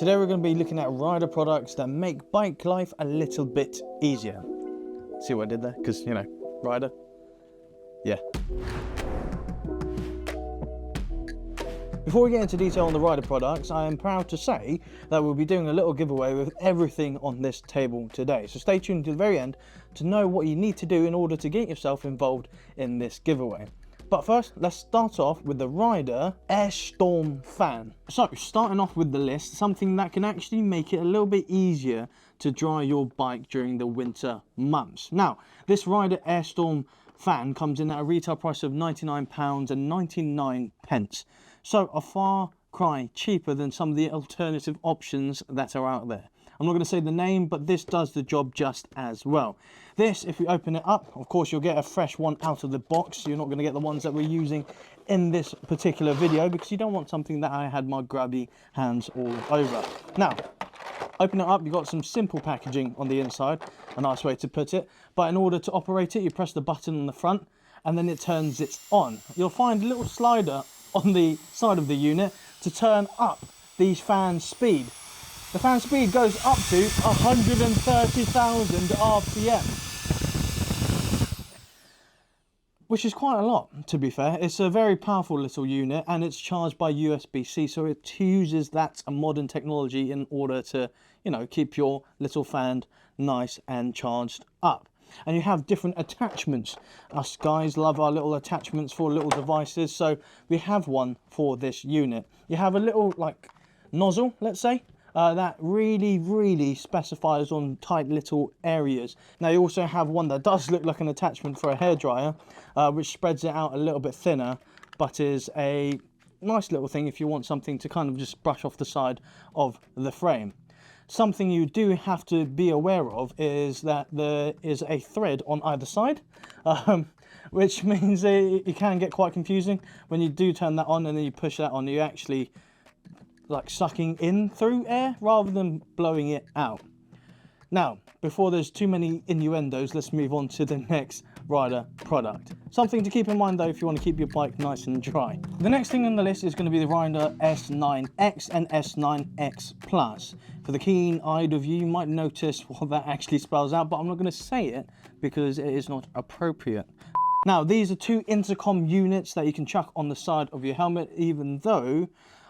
Today we're going to be looking at Riderr products that make bike life a little bit easier. See what I did there? Because, you know, Riderr. Yeah. Before we get into detail on the Riderr products, I am proud to say that we'll be doing a little giveaway with everything on this table today. So stay tuned to the very end to know what you need to do in order to get yourself involved in this giveaway. But first, let's start off with the Riderr Airstorm Fan. So, starting off with the list, something that can actually make it a little bit easier to dry your bike during the winter months. Now, this Riderr Airstorm Fan comes in at a retail price of £99.99. So, a far cry cheaper than some of the alternative options that are out there. I'm not going to say the name, but this does the job just as well. This, if you open it up, of course, you'll get a fresh one out of the box. You're not going to get the ones that we're using in this particular video because you don't want something that I had my grubby hands all over. Now, open it up, you've got some simple packaging on the inside, a nice way to put it. But in order to operate it, you press the button on the front and then it turns it on. You'll find a little slider on the side of the unit to turn up the fan speed. The fan speed goes up to 130,000 RPM, which is quite a lot, to be fair. It's a very powerful little unit and it's charged by USB-C, so it uses that modern technology in order to, you know, keep your little fan nice and charged up. And you have different attachments. Us guys love our little attachments for little devices, so we have one for this unit. You have a little, like, nozzle, let's say, that really specifies on tight little areas. Now you also have one that does look like an attachment for a hairdryer, which spreads it out a little bit thinner, but is a nice little thing if you want something to kind of just brush off the side of the frame. Something you do have to be aware of is that there is a thread on either side, which means it can get quite confusing. When you do turn that on and then you push that on, you actually like sucking in through air rather than blowing it out. Now, before there's too many innuendos, let's move on to the next Riderr product. Something to keep in mind though if you want to keep your bike nice and dry. The next thing on the list is going to be the Riderr S9X and S9X Plus. For the keen-eyed of you, you might notice what that actually spells out, but I'm not going to say it because it is not appropriate. Now, these are two intercom units that you can chuck on the side of your helmet, even though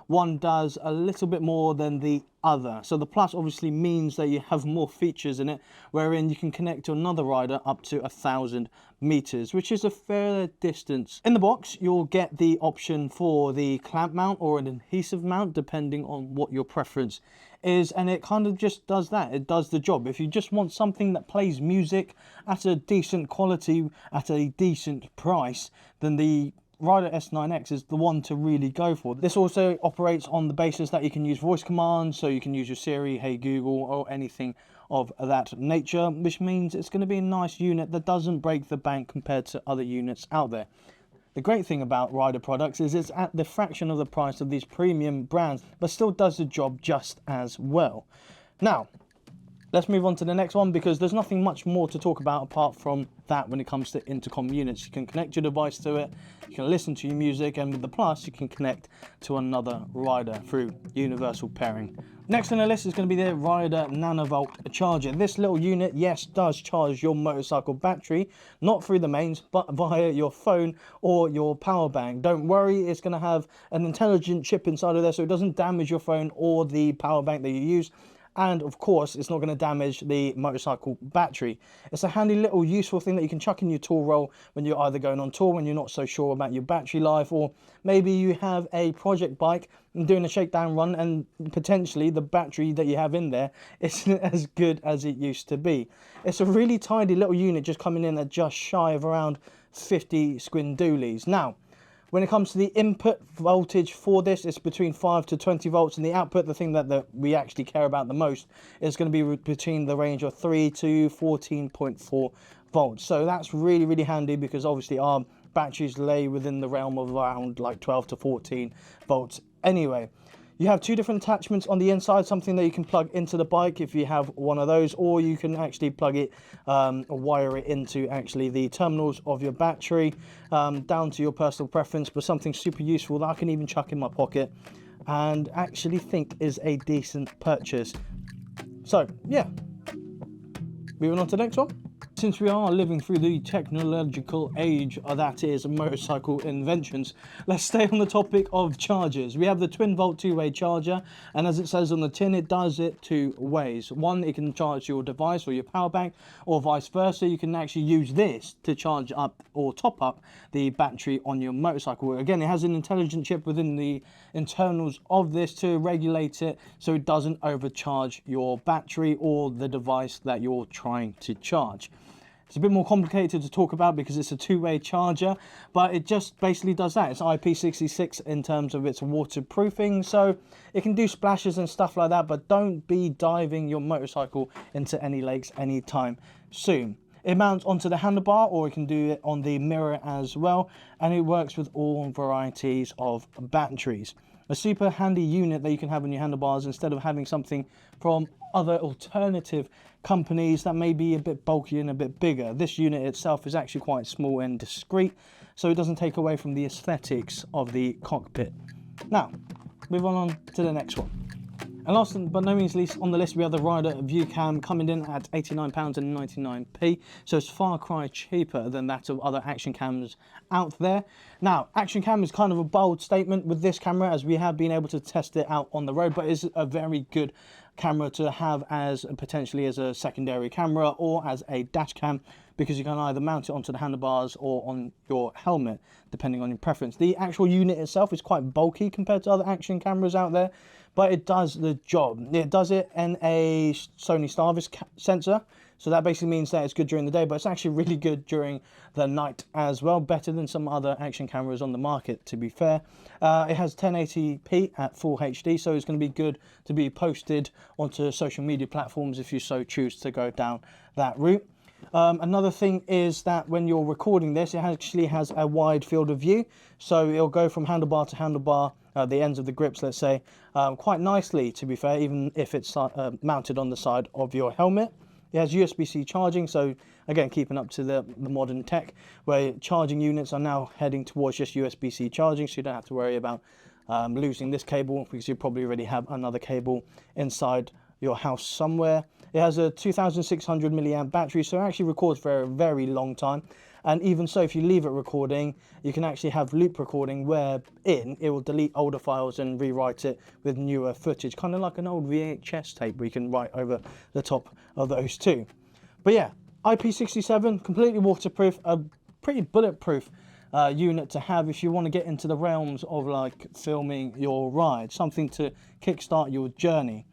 one does a little bit more than the other. So the Plus obviously means that you have more features in it, wherein you can connect to another rider up to 1,000 meters, which is a fair distance. In the box, you'll get the option for the clamp mount or an adhesive mount, depending on what your preference is, and it kind of just does that. It does the job. If you just want something that plays music at a decent quality, at a decent price, then the Riderr S9X is the one to really go for. This also operates on the basis that you can use voice commands, so you can use your Siri, Hey Google, or anything of that nature, which means it's going to be a nice unit that doesn't break the bank compared to other units out there. The great thing about Riderr products is it's at the fraction of the price of these premium brands, but still does the job just as well. Now, let's move on to the next one because there's nothing much more to talk about apart from that when it comes to intercom units. You can connect your device to it, you can listen to your music, and with the Plus you can connect to another rider through universal pairing. Next on the list is going to be the Riderr Nanovolt charger. This little unit, yes, does charge your motorcycle battery, not through the mains, but via your phone or your power bank. Don't worry, it's going to have an intelligent chip inside of there so it doesn't damage your phone or the power bank that you use. And of course, it's not going to damage the motorcycle battery. It's a handy little useful thing that you can chuck in your tool roll when you're either going on tour, when you're not so sure about your battery life, or maybe you have a project bike and doing a shakedown run and potentially the battery that you have in there isn't as good as it used to be. It's a really tidy little unit just coming in at just shy of around 50 squindoolies. Now, when it comes to the input voltage for this, it's between 5 to 20 volts, and the output, the thing that we actually care about the most, is going to be between the range of 3 to 14.4 volts. So that's really handy because obviously our batteries lay within the realm of around like 12 to 14 volts anyway. You have two different attachments on the inside, something that you can plug into the bike if you have one of those, or you can actually plug it or wire it into actually the terminals of your battery, down to your personal preference, but something super useful that I can even chuck in my pocket and actually think is a decent purchase. So yeah, moving on to the next one. Since we are living through the technological age that is motorcycle inventions, let's stay on the topic of chargers. We have the Twinvolt two-way charger, and as it says on the tin, it does it two ways. One, it can charge your device or your power bank, or vice versa. You can actually use this to charge up or top up the battery on your motorcycle. Again, it has an intelligent chip within the internals of this to regulate it so it doesn't overcharge your battery or the device that you're trying to charge. It's a bit more complicated to talk about because it's a two-way charger, but it just basically does that. It's IP66 in terms of its waterproofing, so it can do splashes and stuff like that, but don't be diving your motorcycle into any lakes anytime soon. It mounts onto the handlebar, or you can do it on the mirror as well, and it works with all varieties of batteries. A super handy unit that you can have on your handlebars instead of having something from other alternative companies that may be a bit bulky and a bit bigger. This unit itself is actually quite small and discreet, so it doesn't take away from the aesthetics of the cockpit. Now, move on to the next one. And last but no means least on the list, we have the Riderr Vuecam coming in at £89.99, so it's far cry cheaper than that of other action cams out there. Now, action cam is kind of a bold statement with this camera, as we have been able to test it out on the road, but it's a very good camera to have as potentially as a secondary camera or as a dash cam, because you can either mount it onto the handlebars or on your helmet depending on your preference. The actual unit itself is quite bulky compared to other action cameras out there, but it does the job. It does it in a Sony Starvis sensor, so that basically means that it's good during the day, but it's actually really good during the night as well, better than some other action cameras on the market, to be fair. It has 1080p at full HD, so it's going to be good to be posted onto social media platforms if you so choose to go down that route. Another thing is that when you're recording this, it actually has a wide field of view, so it'll go from handlebar to handlebar, the ends of the grips, let's say, quite nicely, to be fair, even if it's mounted on the side of your helmet. It has USB-C charging, so again, keeping up to the modern tech, where charging units are now heading towards just USB-C charging, so you don't have to worry about losing this cable, because you probably already have another cable inside your house somewhere. It has a 2600 milliamp battery, so it actually records for a very long time. And even so, if you leave it recording, you can actually have loop recording, wherein it will delete older files and rewrite it with newer footage, kind of like an old VHS tape where you can write over the top of those two. But yeah, IP67, completely waterproof, a pretty bulletproof unit to have if you want to get into the realms of like filming your ride, something to kickstart your journey.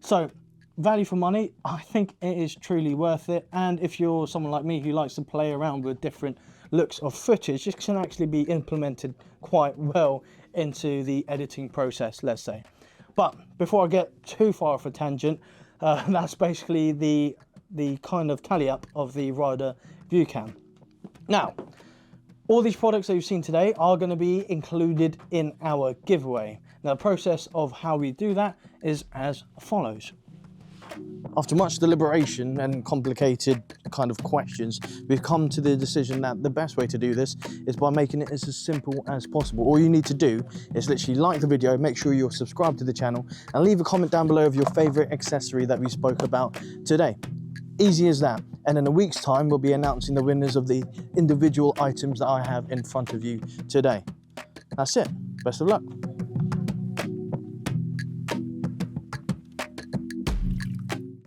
So value for money, I think it is truly worth it. And if you're someone like me who likes to play around with different looks of footage, this can actually be implemented quite well into the editing process, let's say. But before I get too far off a tangent, that's basically the kind of tally up of the Riderr Vuecam. Now, all these products that you've seen today are going to be included in our giveaway. Now, the process of how we do that is as follows. After much deliberation and complicated kind of questions, we've come to the decision that the best way to do this is by making it as simple as possible. All you need to do is literally like the video, make sure you're subscribed to the channel, and leave a comment down below of your favorite accessory that we spoke about today. Easy as that. And in a week's time, we'll be announcing the winners of the individual items that I have in front of you today. That's it. Best of luck.